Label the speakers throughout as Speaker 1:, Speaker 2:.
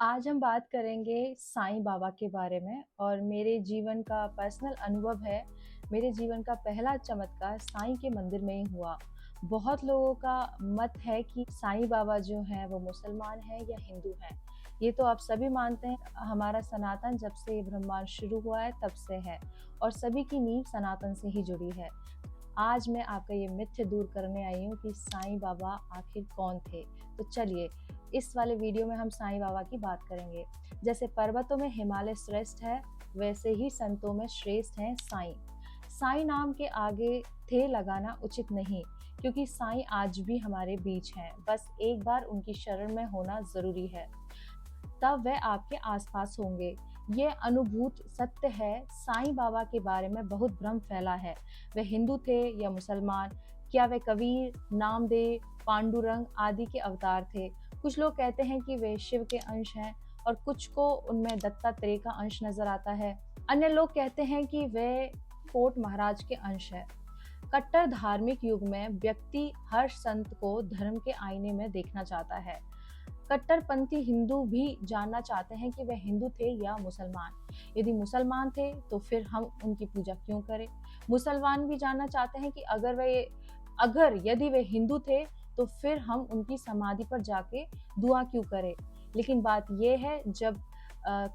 Speaker 1: आज हम बात करेंगे साईं बाबा के बारे में और मेरे जीवन का पर्सनल अनुभव है। मेरे जीवन का पहला चमत्कार साईं के मंदिर में ही हुआ। बहुत लोगों का मत है कि साईं बाबा जो हैं वो मुसलमान हैं या हिंदू हैं। ये तो आप सभी मानते हैं, हमारा सनातन जब से ये ब्रह्मांड शुरू हुआ है तब से है और सभी की नींव सनातन से ही जुड़ी है। आज मैं आपका ये मिथ्य दूर करने आई हूँ कि साईं बाबा आखिर कौन थे। तो चलिए, इस वाले वीडियो में हम साईं बाबा की बात करेंगे। जैसे पर्वतों में हिमालय श्रेष्ठ है, वैसे ही संतों में श्रेष्ठ हैं साईं। साईं नाम के आगे थे लगाना उचित नहीं, क्योंकि साईं आज भी हमारे बीच हैं। बस एक बार उनकी शरण में होना जरूरी है, तब वह आपके आसपास होंगे। ये अनुभूत सत्य है। साईं बाबा के बारे में बहुत भ्रम फैला है। वे हिंदू थे या मुसलमान? क्या वे कबीर, नामदेव, पांडुरंग आदि के अवतार थे? कुछ लोग कहते हैं कि वे शिव के अंश हैं और कुछ को उनमें दत्तात्रेय का अंश नजर आता है। अन्य लोग कहते हैं कि वे कोट महाराज के अंश है। कट्टर धार्मिक युग में व्यक्ति हर संत को धर्म के आईने में देखना चाहता है। कट्टरपंथी हिंदू भी जानना चाहते हैं कि वे हिंदू थे या मुसलमान। यदि मुसलमान थे तो फिर हम उनकी पूजा क्यों करें? मुसलमान भी जानना चाहते हैं कि अगर यदि वे हिंदू थे तो फिर हम उनकी समाधि पर जाके दुआ क्यों करें? लेकिन बात यह है, जब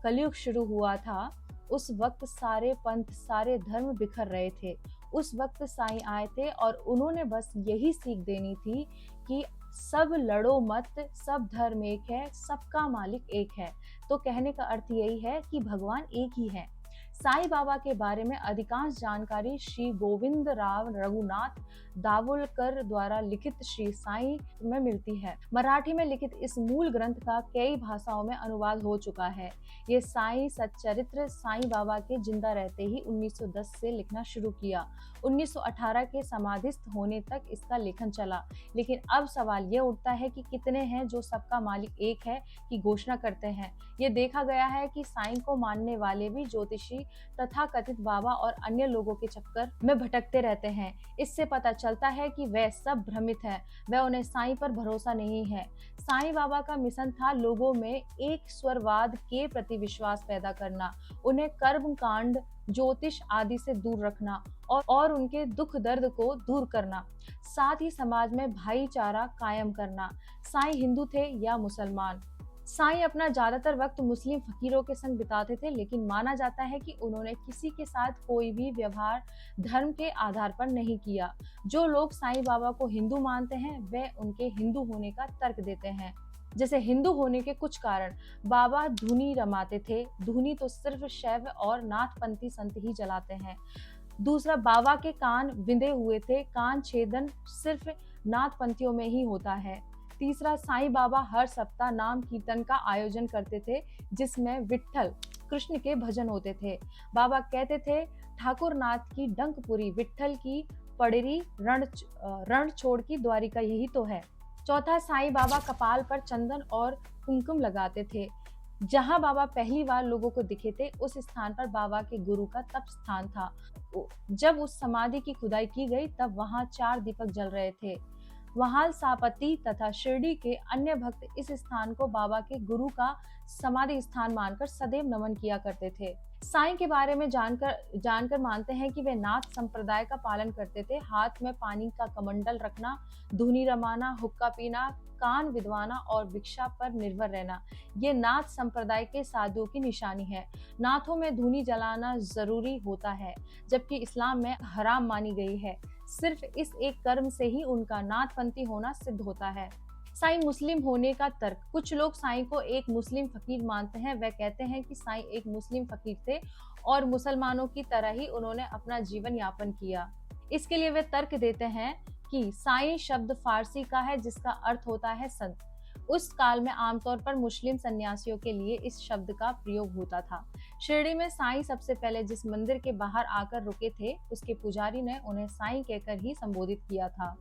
Speaker 1: कलयुग शुरू हुआ था उस वक्त सारे पंथ, सारे धर्म बिखर रहे थे। उस वक्त साईं आए थे और उन्होंने बस यही सीख देनी थी कि सब लड़ो मत, सब धर्म एक है, सबका मालिक एक है। तो कहने का अर्थ यही है कि भगवान एक ही है। साईं बाबा के बारे में अधिकांश जानकारी श्री गोविंद राव रघुनाथ दावोलकर द्वारा लिखित श्री साईं में मिलती है। मराठी में लिखित इस मूल ग्रंथ का कई भाषाओं में अनुवाद हो चुका है। ये साईं सच्चरित्र साईं बाबा के जिंदा रहते ही 1910 से लिखना शुरू किया। 1918 के समाधिस्थ होने तक इसका लेखन चला। लेकिन अब सवाल ये उठता है कि कितने हैं जो सबका मालिक एक है की घोषणा करते हैं। ये देखा गया है कि साईं को मानने वाले भी ज्योतिषी तथा कथित बाबा और अन्य लोगों के चक्कर में भटकते रहते हैं। इससे पता चलता है कि वे सब भ्रमित हैं। वह उन्हें साईं पर भरोसा नहीं है। साईं बाबा का मिशन था लोगों में एक स्वरवाद के प्रति विश्वास पैदा करना, उन्हें कर्म कांड, ज्योतिष आदि से दूर रखना और उनके दुख दर्द को दूर करना, साथ ही समाज में भाईचारा कायम करना। साईं हिंदू थे या मुसलमान? साईं अपना ज्यादातर वक्त मुस्लिम फकीरों के संग बिताते थे, लेकिन माना जाता है कि उन्होंने किसी के साथ कोई भी व्यवहार धर्म के आधार पर नहीं किया। जो लोग साईं बाबा को हिंदू मानते हैं वे उनके हिंदू होने का तर्क देते हैं। जैसे हिंदू होने के कुछ कारण: बाबा धुनी रमाते थे। धुनी तो सिर्फ शैव और नाथपंथी संत ही जलाते हैं। दूसरा, बाबा के कान विंधे हुए थे। कान छेदन सिर्फ नाथपंथियों में ही होता है। तीसरा, साईं बाबा हर सप्ताह नाम कीर्तन का आयोजन करते थे, जिसमें विट्ठल कृष्ण के भजन होते थे। बाबा कहते थे, ठाकुर नाथ की डंकपुरी, विट्ठल की पड़री, रण छोड़ की द्वारिका यही तो है। चौथा, साईं बाबा कपाल पर चंदन और कुमकुम लगाते थे। जहां बाबा पहली बार लोगों को दिखे थे उस स्थान पर बाबा के गुरु का तप स्थान था। जब उस समाधि की खुदाई की गई तब वहां 4 दीपक जल रहे थे। वहां सापती तथा शिरडी के अन्य भक्त इस स्थान को बाबा के गुरु का समाधि स्थान मानकर सदैव नमन किया करते थे। साईं के बारे में जानकर मानते हैं कि वे नाथ संप्रदाय का पालन करते थे। हाथ में पानी का कमंडल रखना, धुनी रमाना, हुक्का पीना, कान विद्वाना और भिक्षा पर निर्भर रहना, ये नाथ संप्रदाय के साधुओं की निशानी है। नाथों में धुनी जलाना जरूरी होता है, जबकि इस्लाम में हराम मानी गई है। सिर्फ इस एक कर्म से ही उनका नाथपंथी होना सिद्ध होता है। साईं मुस्लिम होने का तर्क: कुछ लोग साईं को एक मुस्लिम फकीर मानते हैं। वह कहते हैं कि साईं एक मुस्लिम फकीर थे और मुसलमानों की तरह ही उन्होंने अपना जीवन यापन किया। इसके लिए वे तर्क देते हैं कि साईं शब्द फारसी का है जिसका अर्थ होता है संत। उस काल में आमतौर पर मुस्लिम सन्यासियों के लिए इस शब्द का प्रयोग होता था। शिरडी में साईं सबसे पहले जिस मंदिर के बाहर आकर रुके थे, उसके पुजारी ने उन्हें साईं कहकर ही संबोधित किया था।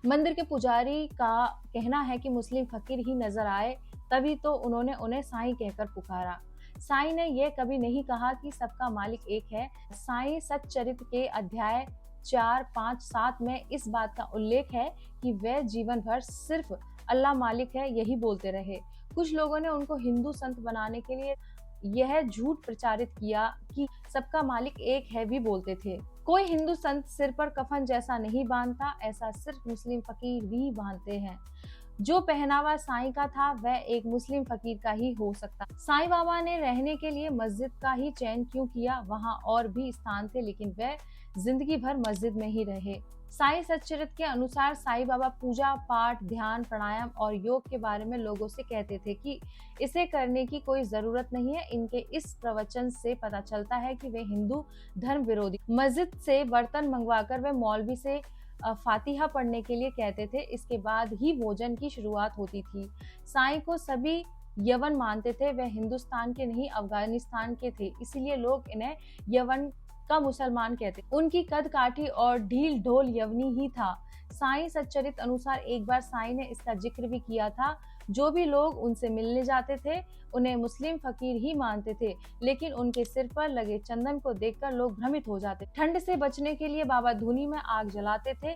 Speaker 1: मंदिर के पुजारी का कहना है कि मुस्लिम फकीर ही नजर आए, तभी तो उन्होंने उन्हें साईं कहकर पुकारा। साईं ने यह कभी नहीं कहा कि सबका मालिक एक है। साईं सच्चरित्र के अध्याय 4, 5, 7 में इस बात का उल्लेख है कि वे जीवन भर सिर्फ अल्लाह मालिक है यही बोलते रहे। कुछ लोगों ने उनको हिंदू संत बनाने के लिए यह झूठ प्रचारित किया कि सबका मालिक एक है भी बोलते थे। कोई हिंदू संत सिर पर कफन जैसा नहीं बांधता, ऐसा सिर्फ मुस्लिम फकीर भी बांधते हैं। जो पहनावा साईं का था वह एक मुस्लिम फकीर का ही हो सकता। साईं बाबा ने रहने के लिए मस्जिद का ही चयन क्यों किया? वहां और भी स्थान थे, लेकिन वह जिंदगी भर मस्जिद में ही रहे। साईं सच्चरित्र के अनुसार साईं बाबा पूजा पाठ, ध्यान, प्राणायाम और योग के बारे में लोगों से कहते थे कि इसे करने की कोई जरूरत नहीं है। इनके इस प्रवचन से पता चलता है कि वे हिंदू धर्म विरोधी। मस्जिद से बर्तन मंगवाकर वे मौलवी से फातिहा पढ़ने के लिए कहते थे। इसके बाद ही भोजन की शुरुआत होती थी। साईं को सभी यवन मानते थे। वे हिंदुस्तान के नहीं, अफगानिस्तान के थे, इसीलिए लोग इन्हें यवन का मुसलमान कहते। उनकी कद काठी और ढील ढोल यवनी ही था। साईं सच्चरित्र अनुसार एक बार साईं ने इसका जिक्र भी किया था। जो भी लोग उनसे मिलने जाते थे उन्हें मुस्लिम फकीर ही मानते थे, लेकिन उनके सिर पर लगे चंदन को देखकर लोग भ्रमित हो जाते। ठंड से बचने के लिए बाबा धूनी में आग जलाते थे।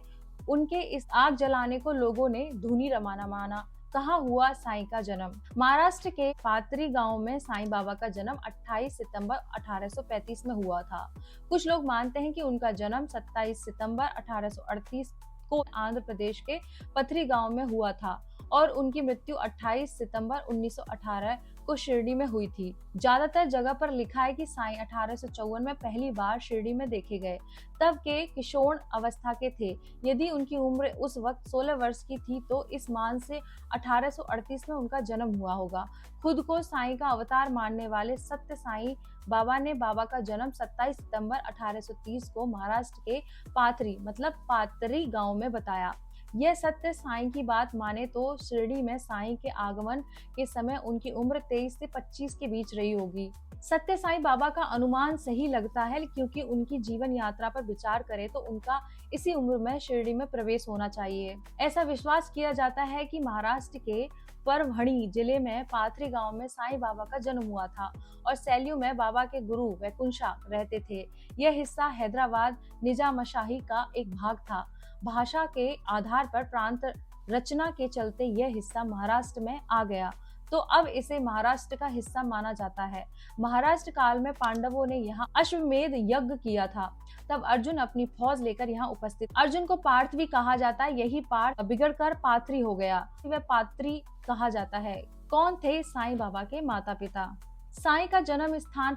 Speaker 1: उनके इस आग जलाने को लोगों ने धूनी रवाना माना। कहाँ हुआ साईं का जन्म? महाराष्ट्र के पाथरी गांव में साईं बाबा का जन्म 28 सितंबर 1835 में हुआ था। कुछ लोग मानते हैं कि उनका जन्म 27 सितंबर 1838 को आंध्र प्रदेश के पथरी गांव में हुआ था और उनकी मृत्यु 28 सितंबर 1918 को शिरडी में हुई थी। ज्यादातर जगह पर लिखा है कि साईं 1854 में पहली बार शिरडी में देखे गए। तब के किशोर अवस्था के थे। यदि उनकी उम्र उस वक्त 16 वर्ष की थी तो इस मान से 1838 में उनका जन्म हुआ होगा। खुद को साईं का अवतार मानने वाले सत्य साईं बाबा ने बाबा का जन्म 27 सितंबर 1830 को महाराष्ट्र के पाथरी मतलब पाथरी गांव में बताया। यह सत्य साईं की बात माने तो शिरडी में साईं के आगमन के समय उनकी उम्र 23 से 25 के बीच रही होगी। सत्य साईं बाबा का अनुमान सही लगता है, क्योंकि उनकी जीवन यात्रा पर विचार करें तो उनका इसी उम्र में शिरडी में प्रवेश होना चाहिए। ऐसा विश्वास किया जाता है कि महाराष्ट्र के परभणी जिले में पाथरी गांव में साईं बाबा का जन्म हुआ था और सैल्यू में बाबा के गुरु वैकुंठा रहते थे। यह हिस्सा हैदराबाद निजामशाही का एक भाग था। भाषा के आधार पर प्रांत रचना के चलते यह हिस्सा महाराष्ट्र में आ गया, तो अब इसे महाराष्ट्र का हिस्सा माना जाता है। महाराष्ट्र काल में पांडवों ने यहाँ अश्वमेध यज्ञ किया था। तब अर्जुन अपनी फौज लेकर यहाँ उपस्थित। अर्जुन को पार्थ भी कहा जाता है। यही पार्थ बिगड़कर पाथरी हो गया, वह पाथरी कहा जाता है। कौन थे साईं बाबा के माता पिता? साईं का जन्म स्थान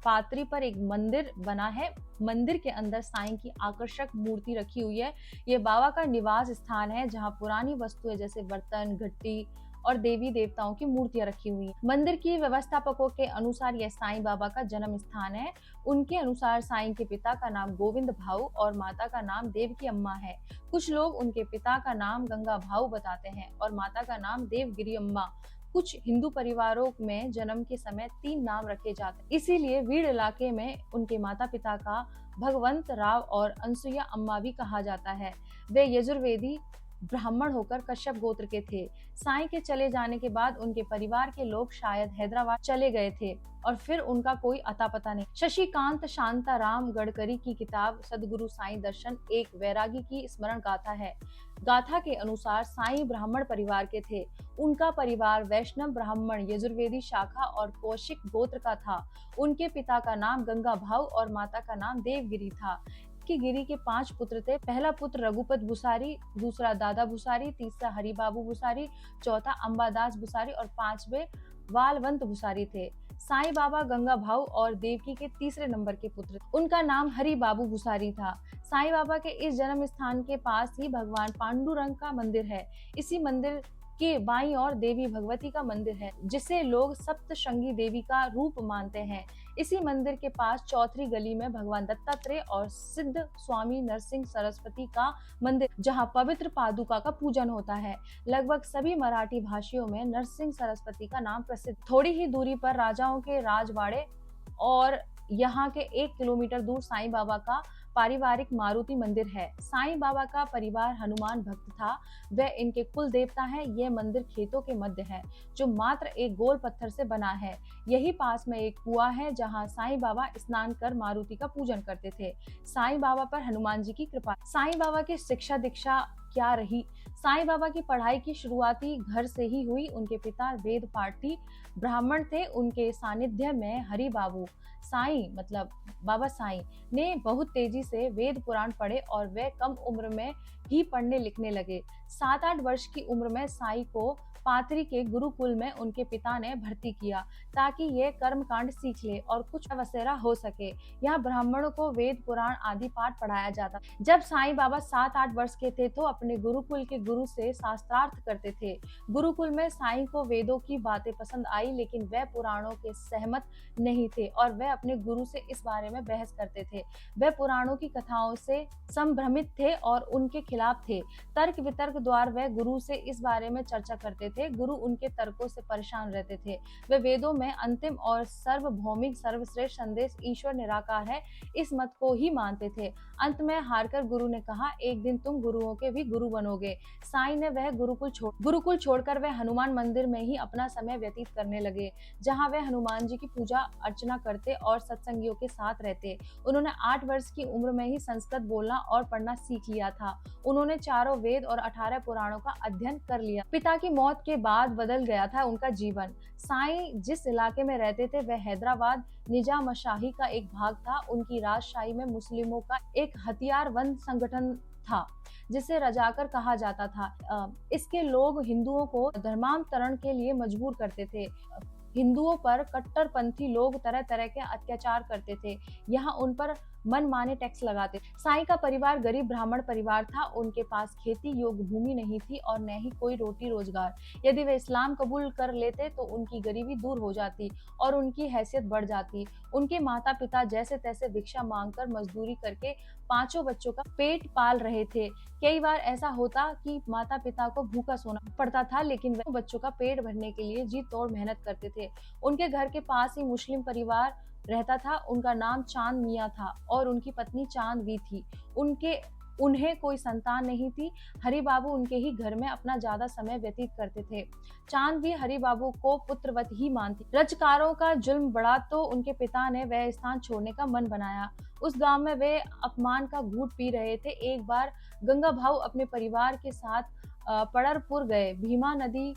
Speaker 1: पाथरी पर एक मंदिर बना है। मंदिर के अंदर साईं की आकर्षक मूर्ति रखी हुई है। यह बाबा का निवास स्थान है, जहां पुरानी वस्तुएं जैसे बर्तन, घट्टी और देवी देवताओं की मूर्तियां रखी हुई हैं। मंदिर की व्यवस्थापकों के अनुसार यह साईं बाबा का जन्म स्थान है। उनके अनुसार साईं के पिता का नाम गोविंद भाऊ और माता का नाम देवकी अम्मा है। कुछ लोग उनके पिता का नाम गंगा भाऊ बताते हैं और माता का नाम देवगिरी अम्मा। कुछ हिंदू परिवारों में जन्म के समय 3 नाम रखे जाते हैं, इसीलिए वीड़ इलाके में उनके माता पिता का भगवंत राव और अनसुईया अम्मा भी कहा जाता है। वे यजुर्वेदी ब्राह्मण होकर कश्यप गोत्र के थे। साईं के चले जाने के बाद उनके परिवार के लोग शायद हैदराबाद चले गए थे और फिर उनका कोई अता पता नहीं। शशिकांत शांताराम गडकरी की किताब सदगुरु साईं दर्शन एक वैरागी की स्मरण गाथा है। गाथा के अनुसार साईं ब्राह्मण परिवार के थे। उनका परिवार वैष्णव ब्राह्मण यजुर्वेदी शाखा और कौशिक गोत्र का था। उनके पिता का नाम गंगा भाऊ और माता का नाम देवगिरी था। कि गिरी के 5 पुत्र थे। पहला पुत्र रघुपत भुसारी, दूसरा दादा भुसारी, तीसरा हरिबाबू भुसारी, चौथा अंबादास भुसारी और 5वें वालवंत भुसारी थे। साईं बाबा गंगा भाऊ और देवकी के तीसरे नंबर के पुत्र। उनका नाम हरिबाबू भुसारी था। साईं बाबा के इस जन्म स्थान के पास ही भगवान पांडुरंग का मंदिर है। इसी मंदिर के बाईं ओर देवी भगवती का मंदिर है, जिसे लोग सप्तशृंगी देवी का रूप मानते हैं। इसी मंदिर के पास चौथरी गली में भगवान दत्तात्रेय और सिद्ध स्वामी नरसिंह सरस्वती का मंदिर, जहां पवित्र पादुका का पूजन होता है। लगभग सभी मराठी भाषियों में नरसिंह सरस्वती का नाम प्रसिद्ध। थोड़ी ही दूरी पर राजाओं के राजवाड़े और यहाँ के 1 किलोमीटर दूर साईं बाबा का पारिवारिक मारुति मंदिर है। साईं बाबा का परिवार हनुमान भक्त था। वह इनके कुल देवता है। यह मंदिर खेतों के मध्य है, जो मात्र एक गोल पत्थर से बना है। यही पास में एक कुआं है, जहां साईं बाबा स्नान कर मारुति का पूजन करते थे। साईं बाबा पर हनुमान जी की कृपा। साईं बाबा की शिक्षा दीक्षा क्या रही। साईं बाबा की पढ़ाई की शुरुआती घर से ही हुई। उनके पिता वेद पाठी ब्राह्मण थे। उनके सानिध्य में हरि बाबू साईं मतलब बाबा साईं ने बहुत तेजी से वेद पुराण पढ़े और वे कम उम्र में ही पढ़ने लिखने लगे। 7-8 वर्ष की उम्र में साईं को पातरी के गुरुकुल में उनके पिता ने भर्ती किया ताकि ये कर्मकांड सीख ले और कुछ वसेरा हो सके। यहाँ ब्राह्मणों को वेद पुराण आदि पाठ पढ़ाया जाता। जब साईं बाबा 7-8 वर्ष के थे तो अपने गुरुकुल के गुरु से शास्त्रार्थ करते थे। गुरुकुल में साईं को वेदों की बातें पसंद आई, लेकिन वह पुराणों के सहमत नहीं थे और वह अपने गुरु से इस बारे में बहस करते थे। वह पुराणों की कथाओं से संभ्रमित थे और उनके खिलाफ थे। तर्क वितर्क द्वारा वह गुरु से इस बारे में चर्चा करते थे। गुरु उनके तर्कों से परेशान रहते थे। वे वेदों में अंतिम और सार्वभौमिक सर्वश्रेष्ठ संदेश ईश्वर निराकार है, इस मत को ही मानते थे। अंत में हारकर गुरु ने कहा, एक दिन तुम गुरुओं के भी गुरु बनोगे। साईं ने वह गुरुकुल छोड़कर वह हनुमान मंदिर में ही अपना समय व्यतीत करने लगे, जहाँ वे हनुमान जी की पूजा अर्चना करते और सत्संगियों के साथ रहते। उन्होंने 8 वर्ष की उम्र में ही संस्कृत बोलना और पढ़ना सीख लिया था। उन्होंने चारों वेद और 18 पुराणों का अध्ययन कर लिया। पिता की मौत के बाद बदल गया था उनका जीवन। साईं जिस इलाके में रहते थे वह हैदराबाद निजामशाही का एक भाग था। उनकी राजशाही में मुस्लिमों का एक हथियारबंद संगठन था जिसे रजाकर कहा जाता था। इसके लोग हिंदुओं को धर्मांतरण के लिए मजबूर करते थे। हिंदुओं पर कट्टरपंथी लोग तरह तरह के अत्याचार करते थे। यहाँ उन पर मनमाने टैक्स लगाते। साईं का परिवार गरीब ब्राह्मण परिवार था। उनके पास खेती योग्य भूमि नहीं थी और न ही कोई रोटी रोजगार। यदि वे इस्लाम कबूल कर लेते तो उनकी गरीबी दूर हो जाती और उनकी हैसियत बढ़ जाती। उनके माता पिता जैसे तैसे भिक्षा मांगकर मजदूरी करके 5 बच्चों का पेट पाल रहे थे। कई बार ऐसा होता कि माता पिता को भूखा सोना पड़ता था, लेकिन वे बच्चों का पेट भरने के लिए जी तोड़ मेहनत करते थे। उनके घर के पास ही मुस्लिम परिवार रहता था। उनका नाम चांद मियाँ था और उनकी पत्नी चांदवी थी। उन्हें कोई संतान नहीं थी। हरि बाबू उनके ही घर में अपना ज्यादा समय व्यतीत करते थे। चांदवी हरि बाबू को पुत्रवत ही मानती। रजकारों का जुल्म बढ़ा तो उनके पिता ने वह स्थान छोड़ने का मन बनाया। उस गांव में वे अपमान का घूंट पी रहे थे। एक बार गंगा भाऊ अपने परिवार के साथ पड़रपुर गए। भीमा नदी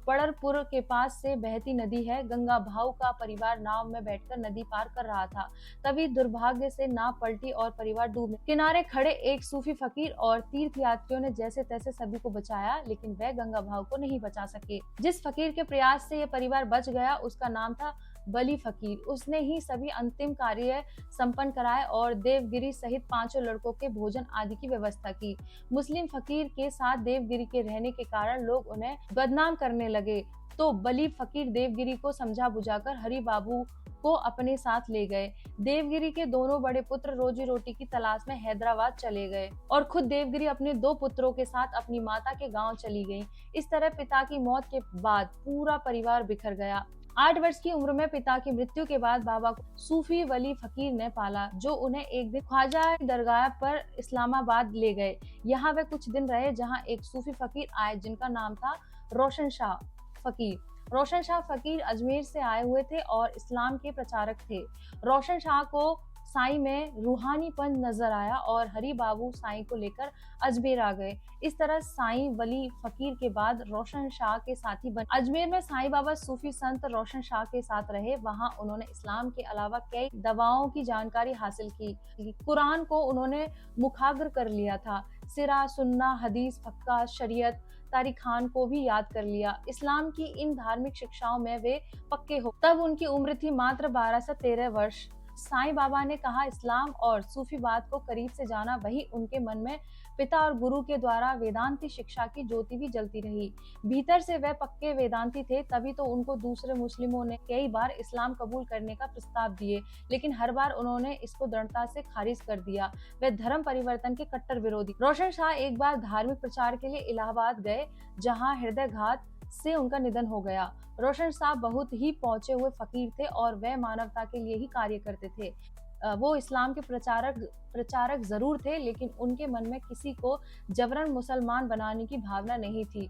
Speaker 1: पड़रपुर के पास से बहती नदी है। गंगा भाऊ का परिवार नाव में बैठकर नदी पार कर रहा था। तभी दुर्भाग्य से नाव पलटी और परिवार डूब गया। किनारे खड़े एक सूफी फकीर और तीर्थ यात्रियों ने जैसे तैसे सभी को बचाया, लेकिन वह गंगा भाऊ को नहीं बचा सके। जिस फकीर के प्रयास से यह परिवार बच गया उसका नाम था बली फकीर। उसने ही सभी अंतिम कार्य संपन्न कराए और देवगिरी सहित 5 लड़कों के भोजन आदि की व्यवस्था की। मुस्लिम फकीर के साथ देवगिरी के रहने के कारण लोग उन्हें बदनाम करने लगे, तो बली फकीर देवगिरी को समझा बुझाकर हरि बाबू को अपने साथ ले गए। देवगिरी के दोनों बड़े पुत्र रोजी रोटी की तलाश में हैदराबाद चले गए और खुद देवगिरी अपने 2 पुत्रों के साथ अपनी माता के गांव चली गई। इस तरह पिता की मौत के बाद पूरा परिवार बिखर गया। 8 वर्ष की उम्र में पिता की मृत्यु के बाद बाबा को सूफी वली फकीर ने पाला, जो उन्हें एक दिन ख्वाजा दरगाह पर इस्लामाबाद ले गए। यहाँ वे कुछ दिन रहे, जहाँ एक सूफी फकीर आए जिनका नाम था रोशन शाह फकीर। रोशन शाह फकीर अजमेर से आए हुए थे और इस्लाम के प्रचारक थे। रोशन शाह को साईं में रूहानीपन नजर आया और हरि बाबू साईं को लेकर अजमेर आ गए। इस तरह साईं वली फकीर के बाद रोशन शाह के साथी बने। अजमेर में साईं बाबा सूफी संत रोशन शाह के साथ रहे। वहां उन्होंने इस्लाम के अलावा कई दवाओं की जानकारी हासिल की। कुरान को उन्होंने मुखाग्र कर लिया था। सिरा, सुन्ना, हदीस, फक्का, शरीयत, तारीखान को भी याद कर लिया। इस्लाम की इन धार्मिक शिक्षाओं में वे पक्के हो। तब उनकी उम्र थी मात्र 12 से 13 वर्ष। साईं बाबा ने कहा, इस्लाम और सूफीवाद को करीब से जाना, वही उनके मन में पिता और गुरु के द्वारा वेदांती शिक्षा की ज्योति भी जलती रही। भीतर से वह पक्के वेदांती थे, तभी तो उनको दूसरे मुस्लिमों ने कई बार इस्लाम कबूल करने का प्रस्ताव दिए, लेकिन हर बार उन्होंने इसको दृढ़ता से खारिज कर दिया। वे धर्म परिवर्तन के कट्टर विरोधी। रोशन शाह एक बार धार्मिक प्रचार के लिए इलाहाबाद गए, जहाँ हृदयघात से उनका निधन हो गया। रोशन शाह बहुत ही पहुंचे हुए फकीर थे और वह मानवता के लिए ही कार्य करते थे। वो इस्लाम के प्रचारक जरूर थे, लेकिन उनके मन में किसी को जबरन मुसलमान बनाने की भावना नहीं थी।